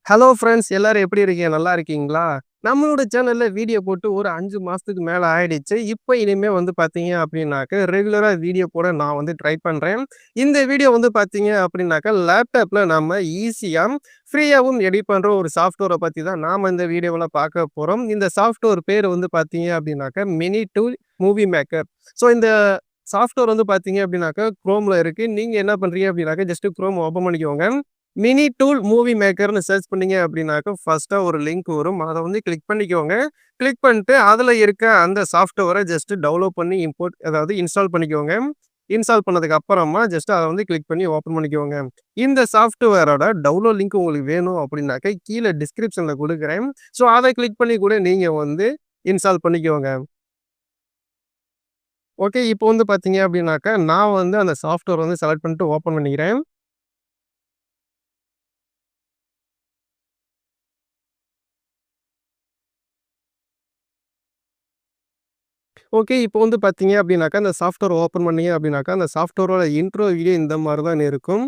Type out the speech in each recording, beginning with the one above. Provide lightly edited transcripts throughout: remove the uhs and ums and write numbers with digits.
Hello friends எல்லாரும் எப்படி இருக்கீங்க? நல்லா இருக்கீங்களா? நம்மளோட சேனல்ல வீடியோ போட்டு ஒரு 5 மாசத்துக்கு மேல ஆயிடுச்சு. இப்ப இனிமே வந்து பார்த்தீங்க அப்படின்னாக்க, ரெகுலரா வீடியோ போட நான் வந்து ட்ரை பண்றேன். இந்த வீடியோ வந்து பார்த்தீங்க அப்படின்னாக்க, லேப்டாப்ல நம்ம ஈஸியா ஃப்ரீயாவும் எடிட் பண்ற ஒரு சாஃப்ட்வேர பத்தி தான் நாம இந்த வீடியோவுல பார்க்க போறோம். இந்த சாஃப்ட்வேர் பேரு வந்து பார்த்தீங்க அப்படின்னாக்க, mini tool movie maker. So இந்த சாஃப்ட்வேர் வந்து பார்த்தீங்க அப்படின்னாக்க, Chromeல இருக்கு. நீங்க என்ன பண்றீங்க அப்படின்னாக்க, ஜஸ்ட் Chrome ஓப்பன் பண்ணிக்கோங்க. மினி டூல் மூவி மேக்கர்ன்னு சர்ச் பண்ணீங்க அப்படின்னாக்க, ஃபர்ஸ்ட்டா ஒரு லிங்க் வரும். அத வந்து கிளிக் பண்ணிக்கோங்க. கிளிக் பண்ணிட்டு அதுல இருக்க அந்த சாஃப்ட்வேர ஜஸ்ட் டவுன்லோட் பண்ணி அதாவது இன்ஸ்டால் பண்ணிக்கோங்க. இன்ஸ்டால் பண்ணதுக்கு அப்புறமா ஜஸ்ட் அத வந்து கிளிக் பண்ணி ஓப்பன் பண்ணிக்கோங்க. இந்த சாஃப்ட்வேரோட டவுன்லோட் லிங்க் உங்களுக்கு வேணும் அப்படின்னாக்க, கீழ டிஸ்கிரிப்ஷன்ல குடுக்குறேன். ஸோ அத கிளிக் பண்ணி கூட நீங்க வந்து இன்ஸ்டால் பண்ணிக்கோங்க. ஓகே. இப்போ வந்து பார்த்தீங்க அப்படின்னாக்க, நான் வந்து அந்த சாஃப்ட்வேர் வந்து செலக்ட் பண்ணிட்டு ஓப்பன் பண்ணிக்கிறேன். ஓகே. இப்போ வந்து பார்த்தீங்க அப்படின்னாக்கா, அந்த சாஃப்ட்வேர் ஓப்பன் பண்ணீங்க அப்படின்னாக்கா, அந்த சாஃப்ட்வேரோட இன்ட்ரோ வீடியோ இந்த மாரி தான் இருக்கும்.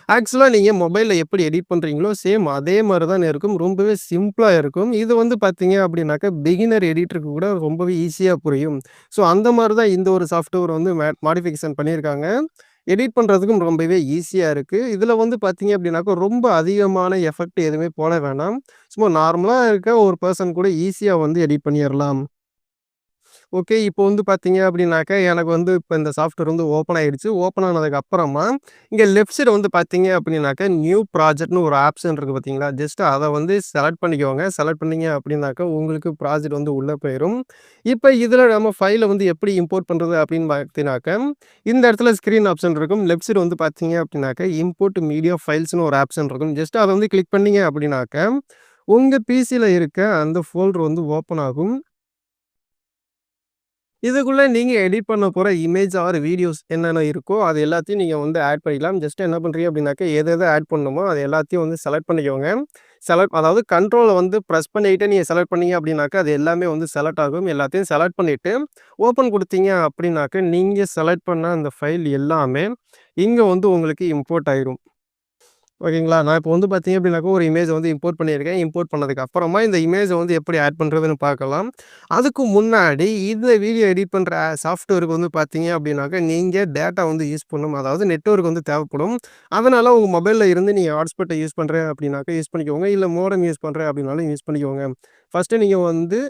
ஆக்சுவலா நீங்க மொபைல்ல எப்படி எடிட் பண்றீங்களோ, சேம் அதே மாரி தான் இருக்கும். ரொம்பவே சிம்பிளா இருக்கும். இது வந்து பார்த்தீங்க அப்படின்னாக்கா, பிகினர் எடிட்டருக்கு கூட ரொம்பவே ஈஸியா புரியும். ஸோ அந்த மாரி தான் இந்த ஒரு சாஃப்ட்வேர் வந்து மாடிஃபிகேஷன் பண்ணியிருக்காங்க. எடிட் பண்றதுக்கும் ரொம்பவே ஈஸியா இருக்கு. இதுல வந்து பார்த்தீங்க அப்படின்னாக்கா, ரொம்ப அதிகமான எஃபெக்ட் எதுவுமே போட வேணாம். சும்மா நார்மலா இருக்க ஒரு பெர்சன் கூட ஈஸியா வந்து எடிட் பண்ணிறலாம். ஓகே. இப்போ வந்து பார்த்தீங்க அப்படின்னாக்க, எனக்கு வந்து இப்ப இந்த சாஃப்ட்வேர் வந்து ஓப்பன் ஆயிடுச்சு. ஓப்பன் ஆனதுக்கு அப்புறமா, இங்க லெஃப்ட் சைடு வந்து பார்த்தீங்க அப்படின்னாக்க, நியூ ப்ராஜெக்ட்ன்னு ஒரு ஆப்ஷன் இருக்கு பார்த்தீங்களா? ஜஸ்ட் அத வந்து செலக்ட் பண்ணிக்கோங்க. செலக்ட் பண்ணீங்க அப்படின்னாக்க, உங்களுக்கு ப்ராஜெக்ட் வந்து உள்ள போயிரும். இப்ப இதுல நம்ம ஃபைல வந்து எப்படி இம்போர்ட் பண்றது அப்படின்னு பார்த்தீங்கன்னாக்க, இந்த இடத்துல ஸ்க்ரீன் ஆப்ஷன் இருக்கும். லெஃப்ட் சைடு வந்து பார்த்தீங்க அப்படின்னாக்க, இம்போர்ட் மீடியா ஃபைல்ஸ்ன்னு ஒரு ஆப்ஷன் இருக்கும். ஜஸ்ட் அத வந்து கிளிக் பண்ணீங்க அப்படின்னாக்க, உங்க பிசில இருக்க அந்த ஃபோல்டர் வந்து ஓப்பன் ஆகும். இதுக்குள்ள நீங்க எடிட் பண்ண போற இமேஜ் ஆர் வீடியோஸ் என்னென்ன இருக்கோ, அது எல்லாத்தையும் நீங்க வந்து ஆட் பண்ணிக்கலாம். ஜஸ்ட் என்ன பண்றீங்க அப்படின்னாக்க, எது எது ஆட் பண்ணணுமோ, அது எல்லாத்தையும் வந்து செலக்ட் பண்ணிக்கோங்க. அதாவது கண்ட்ரோல வந்து பிரஸ் பண்ணிட்டு நீங்க செலக்ட் பண்ணீங்க அப்படின்னாக்க, அது எல்லாமே வந்து செலக்ட் ஆகும். எல்லாத்தையும் செலக்ட் பண்ணிட்டு, ஓப்பன் குடுத்தீங்க அப்படின்னாக்க, நீங்க செலக்ட் பண்ண அந்த ஃபைல் எல்லாமே இங்க வந்து உங்களுக்கு இம்போர்ட் ஆயிரும். ஓகேங்களா? நான் இப்போ வந்து பார்த்தீங்க அப்படின்னாக்கா, ஒரு இமேஜ வந்து இம்போர்ட் பண்ணியிருக்கேன். இம்போர்ட் பண்ணதுக்கு அப்புறமா இந்த இமேஜ வந்து எப்படி ஆட் பண்றதுன்னு பார்க்கலாம். அதுக்கு முன்னாடி இந்த வீடியோ எடிட் பண்ற சாஃப்ட்வேருக்கு வந்து பார்த்தீங்க அப்படின்னாக்கா, நீங்க டேட்டா வந்து யூஸ் பண்ணணும். அதாவது நெட்வொர்க் வந்து தேவைப்படும். அதனால உங்க மொபைல்ல இருந்து நீங்க ஹாட்ஸ்பாட்ட யூஸ் பண்றேன் அப்படின்னாக்கா யூஸ் பண்ணிக்கோங்க. இல்ல மோடம் யூஸ் பண்றேன் அப்படின்னாலும் யூஸ் பண்ணிக்கோங்க. ஃபர்ஸ்ட்டு நீங்க வந்து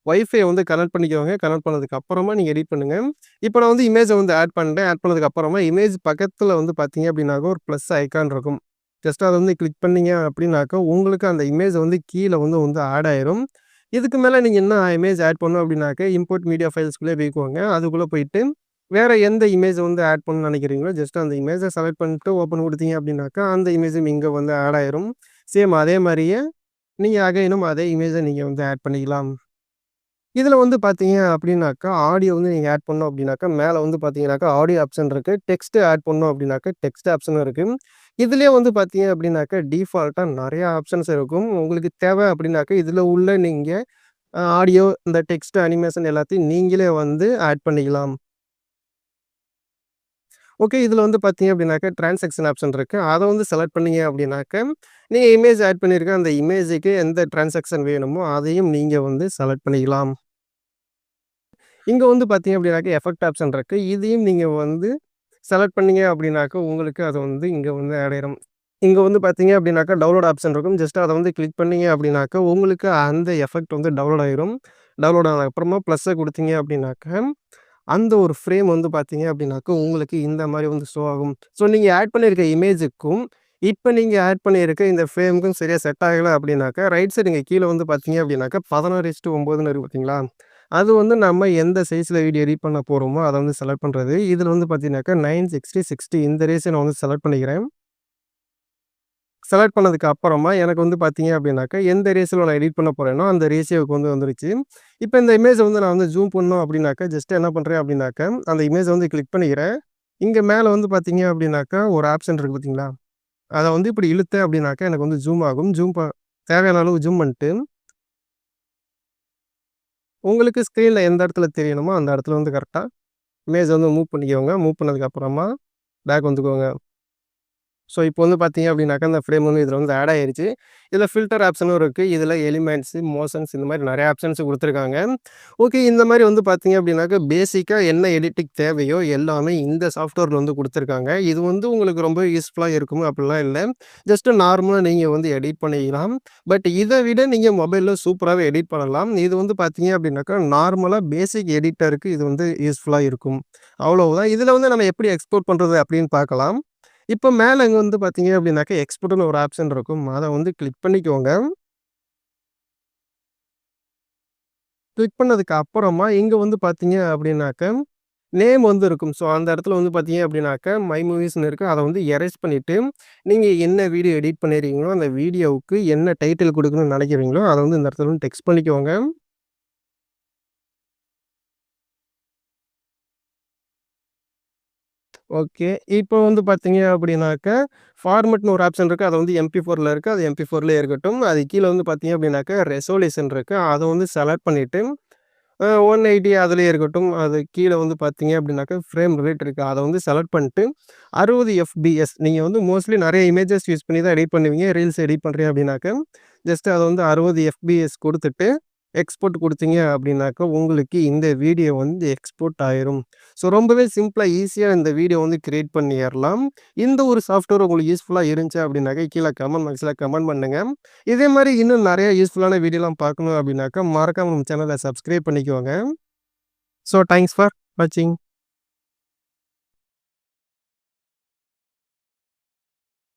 வைஃபை வந்து கனெக்ட் பண்ணிக்கோங்க. கனெக்ட் பண்ணதுக்கு அப்புறமா நீங்க எடிட் பண்ணுங்க. இப்போ நான் வந்து இமேஜ வந்து ஆட் பண்ணிட்டேன். ஆட் பண்ணதுக்கு அப்புறமா இமேஜ் பக்கத்துல வந்து பார்த்தீங்க அப்படின்னாக்கா, ஒரு பிளஸ் ஐகான் இருக்கும். ஜஸ்ட் அத வந்து கிளிக் பண்ணீங்க அப்படின்னாக்கா, உங்களுக்கு அந்த இமேஜ் வந்து கீழ வந்து ஆட் ஆயிரும். இதுக்கு மேல நீங்க என்ன இமேஜ் ஆட் பண்ணணும் அப்படின்னாக்க, இம்போர்ட் மீடியா ஃபைல்ஸ்குள்ளே போய்க்கோங்க. அதுக்குள்ள போயிட்டு, வேற எந்த இமேஜ் வந்து ஆட் பண்ணணும்னு நெனைக்கிறீங்களோ, ஜஸ்ட் அந்த இமேஜ செலக்ட் பண்ணிட்டு ஓப்பன் குடுத்தீங்க அப்படின்னாக்கா, அந்த இமேஜும் இங்க வந்து ஆட் ஆயிரும். சேம் அதே மாரியே நீங்க அகைனும் அதே இமேஜ நீங்க வந்து ஆட் பண்ணிக்கலாம். இதுல வந்து பார்த்தீங்க அப்படின்னாக்கா, ஆடியோ வந்து நீங்க ஆட் பண்ணணும் அப்படின்னாக்கா, மேல வந்து பார்த்தீங்கன்னாக்கா, ஆடியோ ஆப்ஷன் இருக்கு. டெக்ஸ்ட் ஆட் பண்ணணும் அப்படின்னாக்கா, டெக்ஸ்ட் ஆப்ஷனும் இருக்கு. இதுலயே வந்து பார்த்தீங்க அப்படின்னாக்கா, டிஃபால்ட்டா நெறைய ஆப்ஷன்ஸ் இருக்கும். உங்களுக்கு தேவை அப்படின்னாக்கா, இதுல உள்ள நீங்க ஆடியோ, இந்த டெக்ஸ்ட், அனிமேஷன் எல்லாத்தையும் நீங்களே வந்து ஆட் பண்ணிக்கலாம். ஓகே. இதுல வந்து பார்த்தீங்க அப்படின்னாக்கா, டிரான்சாக்ஷன் ஆப்ஷன் இருக்கு. அத வந்து செலக்ட் பண்ணீங்க அப்படின்னாக்க, நீங்க இமேஜ் ஆட் பண்ணியிருக்க அந்த இமேஜுக்கு எந்த டிரான்சாக்ஷன் வேணுமோ, அதையும் நீங்க வந்து செலக்ட் பண்ணிக்கலாம். இங்க வந்து பார்த்தீங்க அப்படின்னாக்க, எஃபெக்ட் ஆப்ஷன் இருக்கு. இதையும் நீங்க வந்து செலக்ட் பண்ணீங்க அப்படின்னாக்க, உங்களுக்கு அது வந்து இங்க வந்து ஆட் ஆயிரும். இங்க வந்து பார்த்தீங்க அப்படின்னாக்கா, டவுன்லோட் ஆப்ஷன் இருக்கும். ஜஸ்ட் அத வந்து கிளிக் பண்ணீங்க அப்படின்னாக்க, உங்களுக்கு அந்த எஃபெக்ட் வந்து டவுன்லோட் ஆயிரும். டவுன்லோட் ஆனதுக்கு அப்புறமா ப்ளஸ்ஸ குடுத்தீங்க அப்படின்னாக்க, அந்த ஒரு ஃப்ரேம் வந்து பார்த்தீங்க அப்படின்னாக்க, உங்களுக்கு இந்த மாரி வந்து ஷோ ஆகும். ஸோ நீங்க ஆட் பண்ணியிருக்க இமேஜுக்கும், இப்ப நீங்க ஆட் பண்ணியிருக்க இந்த ஃப்ரேமுக்கும் சரியா செட் ஆகல அப்படின்னாக்க, ரைட் சைடு இங்க கீழ வந்து பார்த்தீங்க அப்படின்னாக்க, 16:9ன்னு இருக்கு பார்த்தீங்களா? அது வந்து நம்ம எந்த சைஸ்ல வீடியோ எடிட் பண்ண போறோமோ, அத வந்து செலக்ட் பண்றது. இதுல வந்து பார்த்தீங்கன்னாக்கா, 9:60:60 இந்த ரேஷியோ நான் வந்து செலக்ட் பண்ணிக்கிறேன். செலக்ட் பண்ணதுக்கு அப்புறமா எனக்கு வந்து பார்த்தீங்க அப்படின்னாக்கா, எந்த ரேஷியோல நான் எடிட் பண்ண போறேனோ, அந்த ரேஷியோவுக்கு வந்து வந்துருச்சு. இப்ப இந்த இமேஜ வந்து நான் வந்து ஜூம் பண்ணணும் அப்படின்னாக்கா, ஜஸ்ட் என்ன பண்றேன் அப்படின்னாக்கா, அந்த இமேஜ வந்து கிளிக் பண்ணிக்கிறேன். இங்க மேல வந்து பார்த்தீங்க அப்படின்னாக்கா, ஒரு ஆப்ஷன் இருக்கு பார்த்தீங்களா? அத வந்து இப்படி இழுத்தேன் அப்படின்னாக்கா, எனக்கு வந்து ஜூம் ஆகும். தேவையான அளவு ஜூம் பண்ணிட்டு, உங்களுக்கு ஸ்க்ரீன்ல எந்த இடத்துல தெரியணுமோ, அந்த இடத்துல வந்து கரெக்ட்டா இமேஜ் வந்து மூவ் பண்ணிக்கோங்க. மூவ் பண்ணதுக்கப்புறமா பேக் வந்துக்கோங்க. ஸோ இப்போ வந்து பார்த்தீங்க அப்படின்னாக்கா, அந்த ஃப்ரேம் வந்து இதில வந்து ஆட் ஆயிருச்சு. இதில ஃபில்டர் ஆப்ஷனும் இருக்கு. இதில எலிமெண்ட்ஸு, மோஷன்ஸ் இந்த மாரி நெறைய ஆப்ஷன்ஸ் குடுத்துருக்காங்க. ஓகே. இந்த மாரி வந்து பார்த்தீங்க அப்படின்னாக்கா, பேசிக்கா என்ன எடிட்டிங் தேவையோ எல்லாமே இந்த சாஃப்ட்வேர்ல வந்து குடுத்துருக்காங்க. இது வந்து உங்களுக்கு ரொம்ப யூஸ்ஃபுல்லா இருக்கும் அப்படிலாம் இல்ல. ஜஸ்ட் நார்மலா நீங்க வந்து எடிட் பண்ணிக்கலாம். பட் இத விட நீங்க மொபைல்ல சூப்பராவே எடிட் பண்ணலாம். இது வந்து பார்த்தீங்க அப்படின்னாக்கா, நார்மலா பேசிக் எடிட்டருக்கு இது வந்து யூஸ்ஃபுல்லா இருக்கும். அவ்வளவுதான். இதில வந்து நம்ம எப்படி எக்ஸ்போர்ட் பண்றது அப்படின்னு பார்க்கலாம். இப்ப மேல இங்க வந்து பார்த்தீங்க அப்படின்னாக்கா, எக்ஸ்போர்ட்ன்னு ஒரு ஆப்ஷன் இருக்கும். அத வந்து கிளிக் பண்ணிக்கோங்க. கிளிக் பண்ணதுக்கு அப்புறமா இங்க வந்து பார்த்தீங்க அப்படின்னாக்க, நேம் வந்து இருக்கும். ஸோ அந்த இடத்துல வந்து பார்த்தீங்க அப்படின்னாக்க, மை மூவிஸ்ன்னு இருக்கு. அத வந்து எரேஸ் பண்ணிட்டு, நீங்க என்ன வீடியோ எடிட் பண்ணியிருக்கீங்களோ, அந்த வீடியோவுக்கு என்ன டைட்டில் குடுக்கணும்னு நெனைக்கிறீங்களோ, அத வந்து இந்த இடத்துல வந்து டெக்ஸ்ட் பண்ணிக்கோங்க. ஓகே. இப்போ வந்து பார்த்தீங்க அப்படின்னாக்க, ஃபார்மட்ன்னு ஒரு ஆப்ஷன் இருக்கு. அது வந்து MP4ல இருக்கு. அது MP4லயே இருக்கட்டும். அது கீழ வந்து பார்த்தீங்க அப்படின்னாக்க, ரெசொல்யூஷன் இருக்கு. அத வந்து செலக்ட் பண்ணிட்டு 180 அதிலேயே இருக்கட்டும். அது கீழ வந்து பார்த்தீங்க அப்படின்னாக்கா, ஃப்ரேம் ரேட் இருக்கு. அத வந்து செலக்ட் பண்ணிட்டு 60 எஃப்பிஎஸ் நீங்க வந்து மோஸ்ட்லி நெறைய இமேஜஸ் யூஸ் பண்ணி தான் எடிட் பண்ணுவீங்க. ரீல்ஸ் எடிட் பண்றீங்க அப்படின்னாக்க, ஜஸ்ட் அத வந்து 60 எஃப்பிஎஸ் குடுத்துட்டு, எக்ஸ்போர்ட் குடுத்தீங்க அப்படின்னாக்க, உங்களுக்கு இந்த வீடியோ வந்து எக்ஸ்போர்ட் ஆயிரும். ஸோ ரொம்பவே சிம்பிளா, ஈஸியா இந்த வீடியோ வந்து கிரியேட் பண்ணியறலாம். இந்த ஒரு சாஃப்ட்வேர் உங்களுக்கு யூஸ்ஃபுல்லா இருந்துச்சு அப்படின்னாக்க, கீழ கமெண்ட் பாக்ஸ்ல கமெண்ட் பண்ணுங்க. இதே மாரி இன்னும் நெறைய யூஸ்ஃபுல்லான வீடியோலாம் பார்க்கணும் அப்படின்னாக்கா, மறக்காம நம்ம சேனல சப்ஸ்கிரைப் பண்ணிக்கோங்க. ஸோ தேங்க்ஸ் ஃபார் வாட்சிங்.